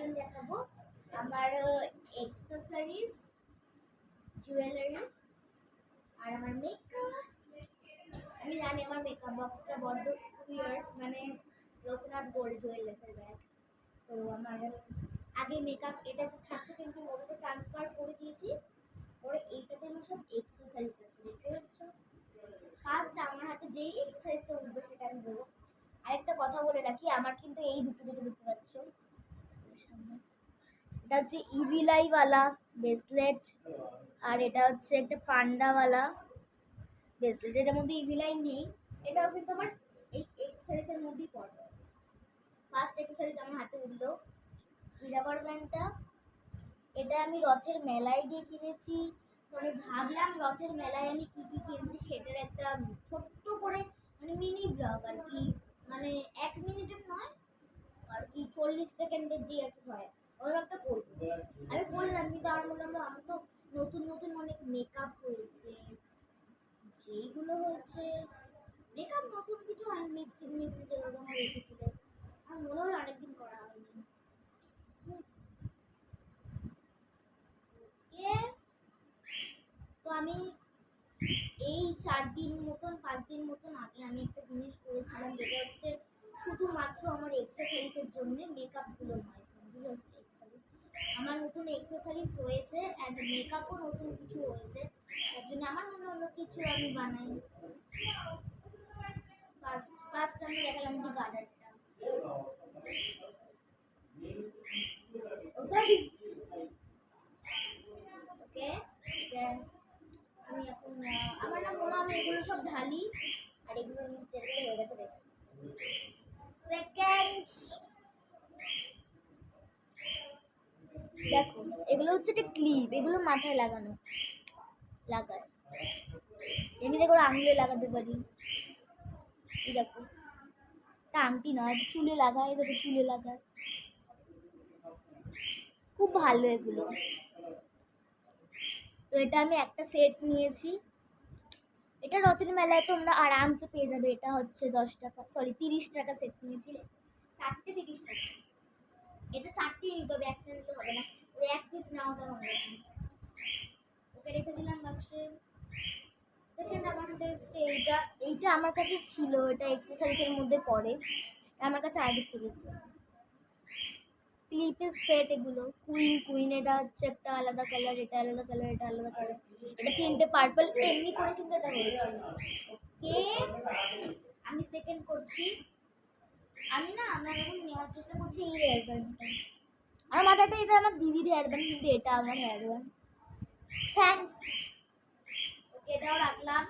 আমি দেখাবো আমার এক্সেসরিজ, জুয়েলারি আর আমার মেকআপ। আমি জানি আমার মেকআপ বক্সটা বড্ড উইয়ার্ড, মানে লোকনাথ গোল্ড জুয়েলার্সের ব্যাগ। তো আমার আগে মেকআপ এটাতে থাকতো, কিন্তু ওটাতে ট্রান্সফার করে দিয়েছি। ওর এইটাতে আমার সব এক্সারসাইজ আছে, দেখতে পাচ্ছ। ফার্স্ট আমার হাতে যেই এক্সারসাইজটা উঠবে সেটা আমি বলবো। আরেকটা কথা বলে রাখি, আমার কিন্তু এই দুটো দেখতে পাচ্ছ সামনে, এটা হচ্ছে ইভিলাইওয়ালা ব্রেসলেট, আর এটা হচ্ছে একটা পান্ডাওয়ালা ব্রেসলেট। এটার মধ্যে ইভিলাই নেই, এটাও কিন্তু আমার এই এক্সারসাইজের মধ্যেই পড়ে। ফার্স্ট এক্সারসাইজ আমার হাতে উঠলো রাবার ব্যান্ডটা। এটা আমি রথের মেলায় গিয়ে কিনেছি। তো আমি ভাবলাম রথের মেলায় আমি কি কি কিনেছি সেটার একটা ছোট্ট করে মানে মিনি ব্লগ আর কি, মানে 1 মিনিটের নয় আর কি, 40 সেকেন্ডের যে একটা হয় ওর একটা করবো। আমি বললাম, কিন্তু আমার মনে হলো আমার তো নতুন নতুন অনেক মেকআপ হয়েছে, যেইগুলো হয়েছে মেকআপ নতুন কিছু হয়, মিক্সিং যেগুলো আমার রেখেছিল আমার মনে হলো অনেকদিন করা হয়নি। তো আমি এই 4 দিন মতন 5 দিন মতন আগে আমি একটা জিনিস করেছিলাম, যেটা হচ্ছে শুধুমাত্র আমার এক্সারসাইজের জন্য, মেকআপগুলো নয়, জাস্ট এক্সারসাইজ। আমার নতুন এক্সারসাইজ হয়েছে অ্যান্ড মেকআপও নতুন কিছু হয়েছে, তার জন্য আমার মনে হলো কিছু আমি বানাই। ফার্স্ট আমি দেখালাম যে গার্ডারটা, সরি ওকে। আমি এখন আমার না মনে আমি এগুলো সব ঢালি, আর এগুলো নিচে হয়ে গেছে। সেকেন্ড দেখো, এগুলো হচ্ছে একটা ক্লিপ, এগুলো মাথায় লাগায় এমনিতে করে আঙুলে লাগাতে পারি। এই দেখো, এটা আংটি নয়, চুলে লাগায়, দেখো চুলে লাগায়, খুব ভালো এগুলো। তো এটা আমি একটা সেট নিয়েছি, এটা রথের মেলায় তোমরা আরামসে পেয়ে যাবে। এটা হচ্ছে 10 টাকা, সরি 30 টাকা সেট নিয়েছি, 4টে 30 টাকা। এটা 4টেই নিতে হবে, একটা নিতে হবে না, ওই 1 পিস নেওয়াটা হবে না। ওকে রেখে দিলাম বাক্সে। সেকেন্ড আমার হাতে এসছে এইটা আমার কাছে ছিল, এটা এক্সারসাইজের মধ্যে পড়ে, আমার কাছে আগের থেকে ছিল। ক্লিপের সেট এগুলো, কুইন এটা হচ্ছে একটা আলাদা কালার, এটা আলাদা কালার, এটা আলাদা কালার, এটা 3টে পার্পল, এমনি করে কিন্তু এটা হয়েছে। ওকে, আমি সেকেন্ড করছি। আমি এখন নেওয়ার চেষ্টা করছি এই হেয়ার ব্যান্ডটা। আমার মাথাটা এটা আমার দিদির হেয়ার ব্যান্ড, কিন্তু এটা আমার হেয়ার ব্যান্ড। থ্যাঙ্কস। ওকে, এটাও রাখলাম।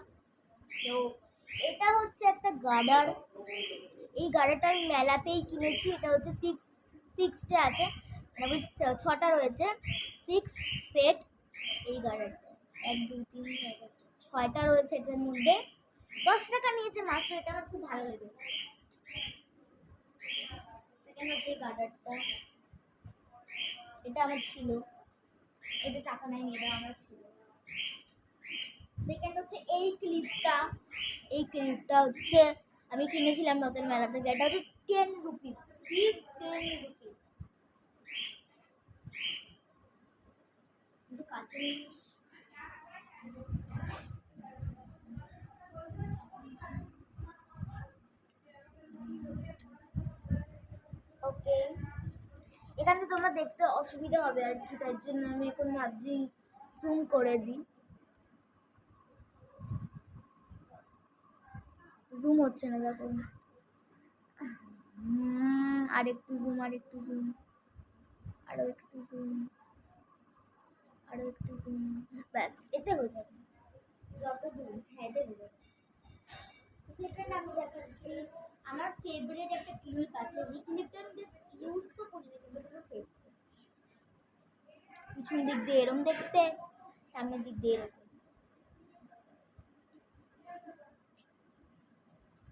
তো এটা হচ্ছে একটা গার্ডার, এই গার্ডারটা আমি মেলাতেই কিনেছি। এটা হচ্ছে সিক্সটে আছে, মানে 6টা রয়েছে, 6 সেট। এই গার্ডারটা 1 2 3 4 6টা রয়েছে এটার মধ্যে। 10 টাকা নিয়েছে মাত্র, এটা আমার খুব ভালো লেগেছে। সেকেন্ড হচ্ছে এই গার্ডারটা, এটা আমার ছিল, এটা টাকা নেয়নি, এটা আমার ছিল। সেকেন্ড হচ্ছে এই ক্লিপটা হচ্ছে আমি কিনেছিলাম নতুন মেলা থেকে, এটা হচ্ছে 10 রুপিস, 10 রুপিস। কিন্তু কাছে ওকে, এখানে তোমরা দেখতে অসুবিধা হবে আর কি, তার জন্য আমি এখন ভাবছি জুম করে দিই। জুম হচ্ছে না, দেখো। আর একটু জুম, আরো একটু জুম, ব্যাস এতে হয়ে যাবে। যত দূর, হ্যাঁ দেবো। সেকেন্ড আমি দেখাচ্ছি আমার ফেভারিট একটা ক্লিপ আছে, যে ক্লিপটা আমি জাস্ট ইউজ তো করিনি, কিন্তু এটা ফেভারিট। পিছন দিক দিয়ে এরম দেখতে, সামনের দিক দিয়ে এরকম।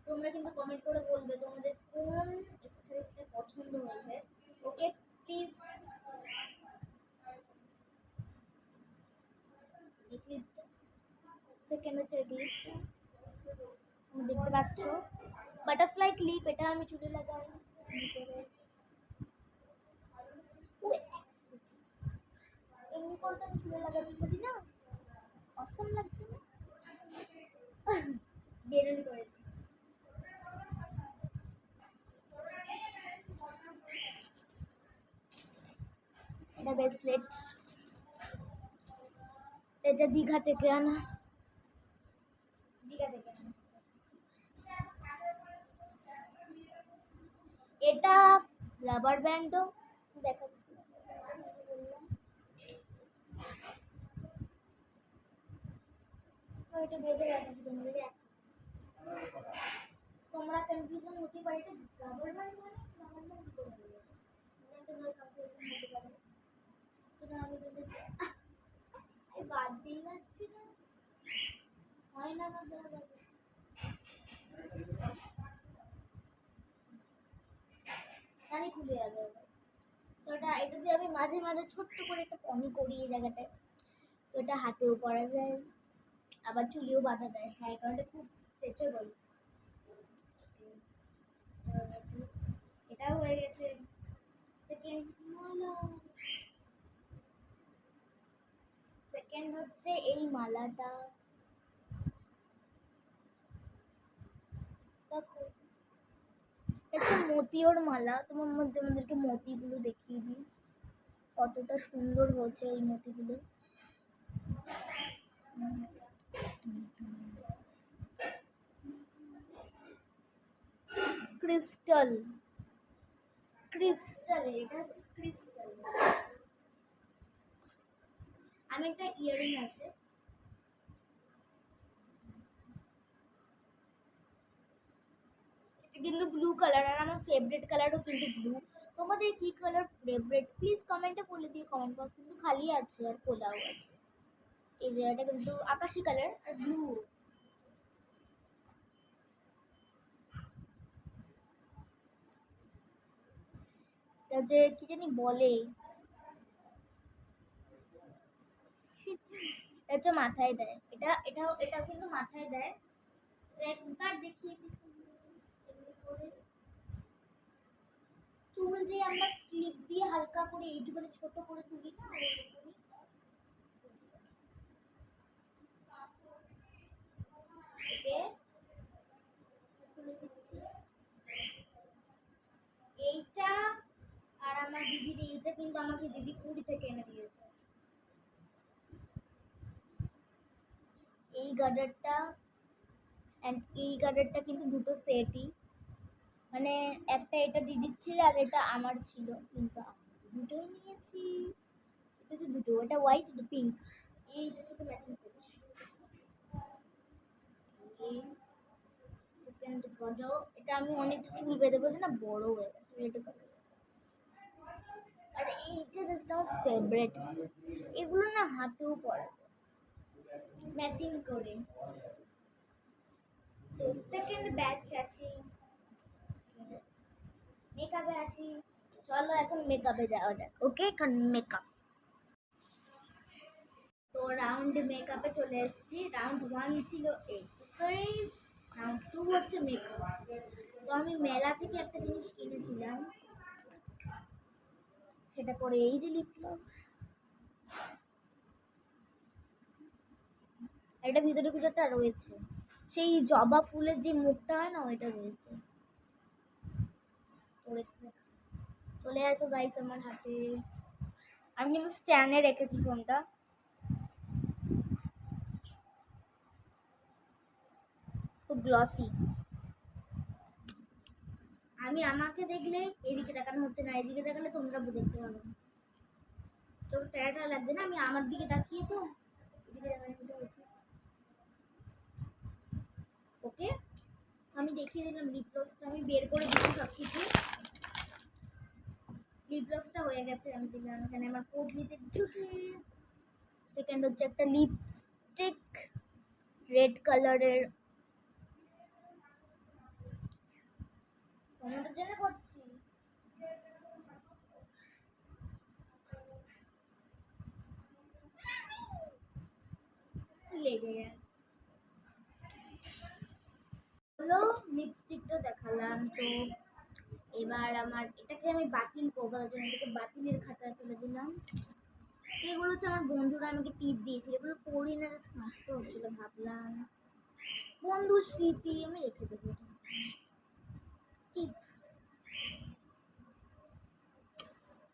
তোমরা কিন্তু কমেন্ট করে বলবে তোমাদের কোন এক্সারসাইজটা পছন্দ হয়েছে। Okay please. এই ক্লিপটা, সেকেন্ড হচ্ছে এই ক্লিপটা, তুমি দেখতে পাচ্ছ বাটারফ্লাই ক্লিপ, এটা আমি চুলে লাগাই। এটা ব্রেসলেট, এটা দীঘা থেকে আনা, এটা রাবার ব্যান্ডও দেখাচ্ছি, এটা বেঁধে রাখাচ্ছি তোমাদের। তোমরা কনফিউশন হতে পারে এটা রাবার ব্যান্ড মানে রাবার ব্যান্ড করে দেবে, তোমরা কনফিউশন হতে পারে। কিন্তু আমি যদি বাদ দিয়ে যাচ্ছি না, হয় না আমার দ্বারা। কানে খুলে যাবে। তো এটা দিয়ে আমি মাঝে মাঝে ছোট্ট করে একটা পনি করি এই জায়গাটায়। তো এটা হাতেও পরা যায়, আবার চুলিও বাঁধা যায়। হ্যাঁ, কারণ এটা খুব স্ট্রেচেবল। এটাও হয়ে গেছে। সেকেন্ড হচ্ছে এই মালাটা, দেখো এটা মতিওর মালা। তোমাদেরকে মতিগুলো দেখিয়ে দিই, কতটা সুন্দর হয়েছে এই মতিগুলো। ক্রিস্টাল, ক্রিস্টাল, এটা হচ্ছে ক্রিস্টাল। আমি একটা ইয়ারিং আছে, এটা কিন্তু ব্লু কালার, আর আমার ফেভারিট কালারও কিন্তু ব্লু। তোমাদের কি কালার ফেভারিট প্লিজ কমেন্টে বলে দিও। কমেন্ট বক্স কিন্তু খালি আছে আর খোলাও আছে। এই যে এটা কিন্তু আকাশি কালার আর ব্লু। এটা যে কি জানি বলে, এটা মাথায় দেয়, এটা কিন্তু মাথায় দেয়। একবার দেখিয়ে চুল যে আমরা ক্লিপ দিয়ে হালকা করে এইটুকুনি ছোট করে তুলি না, এইটা। আর আমার দিদির এইটা কিন্তু আমাকে দিদি পুরী থেকে এনে দিয়েছে। এই গার্ডারটা অ্যান্ড এই গার্ডারটা কিন্তু দুটো সেটই, মানে একটা এটা দিদির ছিল আর এটা আমার ছিল, কিন্তু দুটোই নিয়েছি। এটা হচ্ছে দুটো, এটা হোয়াইট, এটা পিঙ্ক। এইটার সাথে ম্যাচিং করছি। এটা আমি অনেকটা চুল বেঁধে বেঁধে না বড় হয়ে গেছে, রেড কালার। আর এইটা জাস্ট আমার ফেভারিট। এগুলো না হাতেও পরা যায় ম্যাচিং করে। তো সেকেন্ড ব্যাচ আসি, মেকআপে আসি। চলো এখন মেকআপে যাওয়া যাক। ওকে, এখন মেকআপ। তো রাউন্ড মেকআপে চলে এসেছি। রাউন্ড 1 ছিল এক্সারসাইজ, রাউন্ড 2 হচ্ছে মেকআপ। তো আমি মেলা থেকে একটা জিনিস কিনেছিলাম, সেটা পরে এই যে লিপ গ্লস। এটা ভিতরে কিছু একটা রয়েছে, সেই জবা ফুলের যে মুখটা হয় না, ওইটা রয়েছে। চলে আসো গাইস আমার হাতে। আমি কিন্তু স্ট্যান্ডে রেখেছি ফোনটা। খুব গ্লসি। আমি আমাকে দেখলে এদিকে তাকানো হচ্ছে না, এদিকে তাকালে তোমরা দেখতে পাবে। চোখ টায়াটা লাগছে না, আমি আমার দিকে তাকিয়ে তো এদিকে তাকানো হচ্ছে। ওকে, আমি দেখিয়ে দিলাম লিপ গ্লসটা। আমি বের করে দিচ্ছি সব কিছু। লিপ গ্লসটা হয়ে গেছে, আমি দিলাম এখানে আমার পোটলিতে ঢুকে। সেকেন্ড হচ্ছে একটা লিপস্টিক রেড কালারের, তোমাদের জন্য করছি। লেগে গেছে। হলো লিপস্টিকটা দেখালাম। তো এবার আমার এটাকে আমি বাতিল করবো, তার জন্য এটাকে বাতিলের খাতায় ফেলে দিলাম। এগুলো হচ্ছে আমার বন্ধুরা আমাকে টিপ দিয়েছিল, এগুলো পড়ি না, নষ্ট হচ্ছিল। ভাবলাম বন্ধুর স্মৃতি আমি রেখে দেবো। টিপ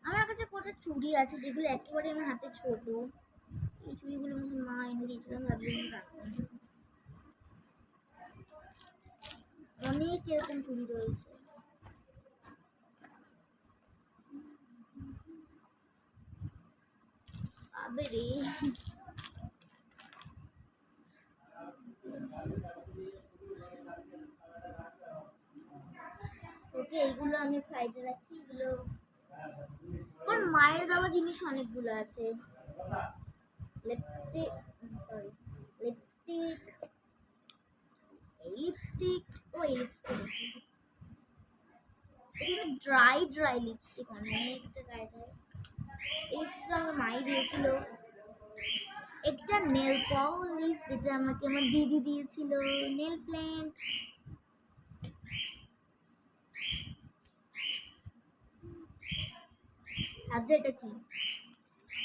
আমার কাছে কোথায় কটা চুড়ি আছে যেগুলো একেবারে আমার হাতে ছোট। এই চুড়িগুলো আমাকে মা এনে দিয়েছিলাম, ভাবছিলাম রাখবো। অনেক এরকম চুড়ি রয়েছে। আবে রে, ওকে এইগুলো আমি সাইডে রাখছি। এগুলো আমার মায়ের দেওয়া জিনিস অনেকগুলো আছে। লিপস্টিক, সরি, লিপস্টিক, লিপস্টিক, ও লিপস্টিক, এগুলো ড্রাই ড্রাই লিপস্টিক, অনেকটা ড্রাই ড্রাই। এই লিপস্টিকটা আমাকে মাই দিয়েছিল। একটা নেল পলিশ যেটা আমাকে আমার দিদি দিয়েছিল, নেল প্লেন্ট। ভাবছো এটা কি?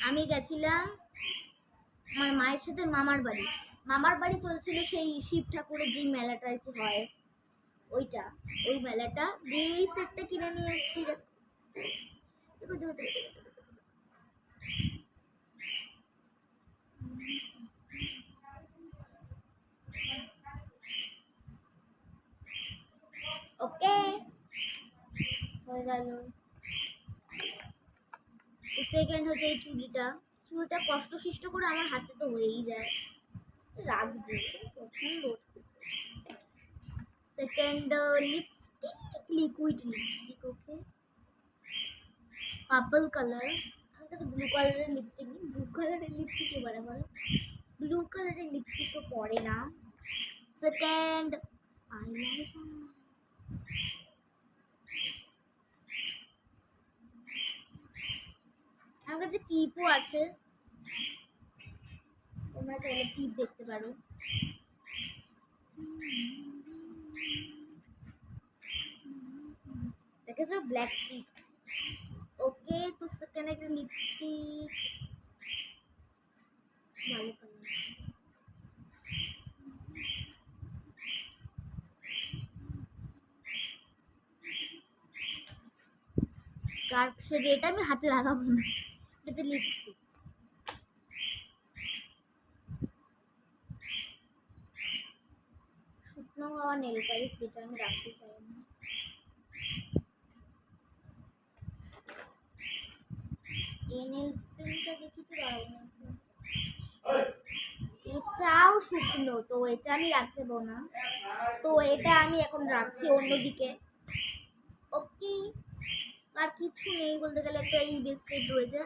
আমি গেছিলাম আমার মায়ের সাথে মামার বাড়ি চলছিল সেই শিব ঠাকুরের যে মেলাটা আর কি হয়, ওইটা, ওই মেলাটা এই সেটটা কিনে নিয়ে এসেছি। ওকে হয়ে গেল। সেকেন্ড হচ্ছে এই চুড়িটা কষ্ট সৃষ্ট করে আমার হাতে তো হয়েই যায়, রাখবো, পছন্দ। সেকেন্ড লিপস্টিক, লিকুইড লিপস্টিক, ওকে, পার্পল কালার। আমার কাছে ব্লু কালারের লিপস্টিক নেই। ব্লু কালারের লিপস্টিক এবারে বলো, ব্লু কালারের লিপস্টিক তো পরে না। সেকেন্ড আইলাইনার, আমার কাছে টিপও আছে, তোমরা চাইলে টিপ দেখতে পারো। দেখেছো, ব্ল্যাক টিপ। ওকে, তো সেকেন্ড একটা লিপস্টিক, ভালো কালার। ডার্ক শেড, এটা আমি হাতে লাগাবো না, এটা হচ্ছে লিপস্টিক। শুকনো হওয়া নেল পালিশ, যেটা আমি রাখতে চাই না। এই নেল পেনটা দেখি তো দাঁড়াবো না, এটাও শুকনো, তো এটা আমি রাখতে দেবো না, তো এটা আমি এখন রাখছি অন্যদিকে। ওকে, আর কিছু নেই বলতে গেলে, একটা এই বিস্কিট রয়েছে,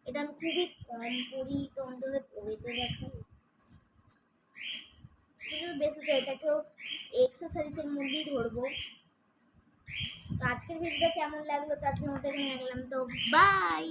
এটা আমি খুবই কম পরি, তো আমাদের পরে তো দেখাই বেশি, তো এটাকেও এক্সারসাইজের মধ্যেই ধরবো। তো আজকের ভিডিওটা কেমন লাগলো, তো আজকের মতো এখানে রাখলাম, তো বাই।